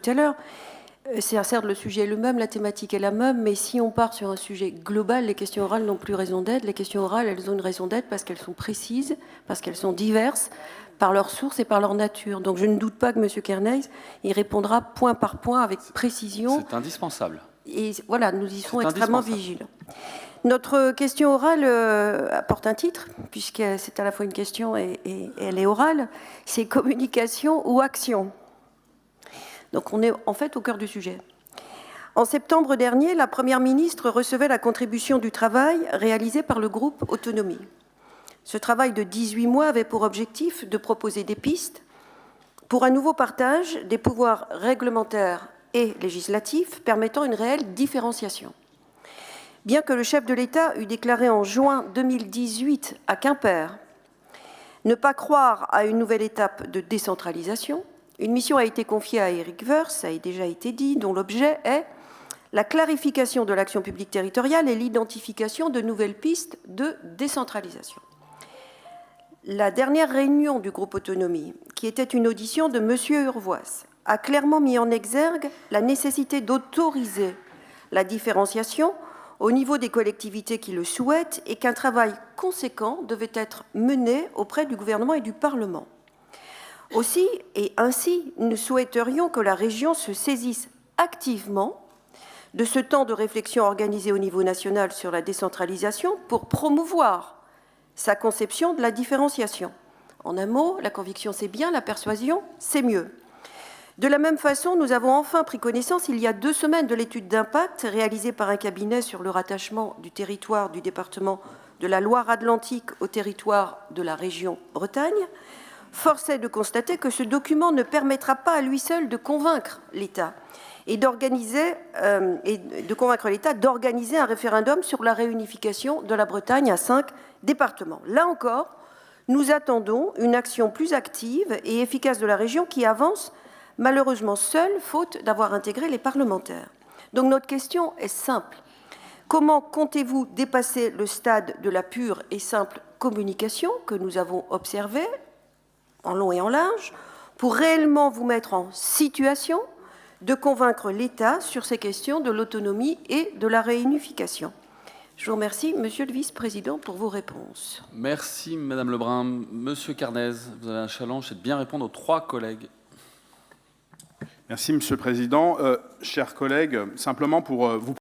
tout à l'heure. C'est certes le sujet est le même, la thématique est la même, mais si on part sur un sujet global, les questions orales n'ont plus raison d'être. Les questions orales, elles ont une raison d'être parce qu'elles sont précises, parce qu'elles sont diverses, par leur source et par leur nature. Donc je ne doute pas que M. Kernez y répondra point par point avec précision. C'est indispensable. Et voilà, nous y serons extrêmement vigilants. Notre question orale apporte un titre, puisque c'est à la fois une question et elle est orale, c'est communication ou action. Donc on est en fait au cœur du sujet. En septembre dernier, la Première ministre recevait la contribution du travail réalisé par le groupe Autonomie. Ce travail de 18 mois avait pour objectif de proposer des pistes pour un nouveau partage des pouvoirs réglementaires et législatifs permettant une réelle différenciation. Bien que le chef de l'État eût déclaré en juin 2018 à Quimper ne pas croire à une nouvelle étape de décentralisation, une mission a été confiée à Éric Woerth, ça a déjà été dit, dont l'objet est la clarification de l'action publique territoriale et l'identification de nouvelles pistes de décentralisation. La dernière réunion du groupe Autonomie, qui était une audition de M. Urvoas, a clairement mis en exergue la nécessité d'autoriser la différenciation au niveau des collectivités qui le souhaitent et qu'un travail conséquent devait être mené auprès du gouvernement et du Parlement. Aussi, et ainsi, nous souhaiterions que la région se saisisse activement de ce temps de réflexion organisé au niveau national sur la décentralisation pour promouvoir sa conception de la différenciation. En un mot, la conviction c'est bien, la persuasion c'est mieux. De la même façon, nous avons enfin pris connaissance, il y a 2 semaines, de l'étude d'impact réalisée par un cabinet sur le rattachement du territoire du département de la Loire-Atlantique au territoire de la région Bretagne. Force est de constater que ce document ne permettra pas à lui seul de convaincre l'État et d'organiser un référendum sur la réunification de la Bretagne à 5 départements. Là encore, nous attendons une action plus active et efficace de la région qui avance malheureusement seule, faute d'avoir intégré les parlementaires. Donc notre question est simple. Comment comptez-vous dépasser le stade de la pure et simple communication que nous avons observée en long et en large, pour réellement vous mettre en situation de convaincre l'État sur ces questions de l'autonomie et de la réunification? Je vous remercie, Monsieur le Vice-président, pour vos réponses. Merci, Madame Lebrun. Monsieur Carnez, vous avez un challenge, c'est de bien répondre aux 3 collègues. Merci, Monsieur le Président. Chers collègues, simplement pour vous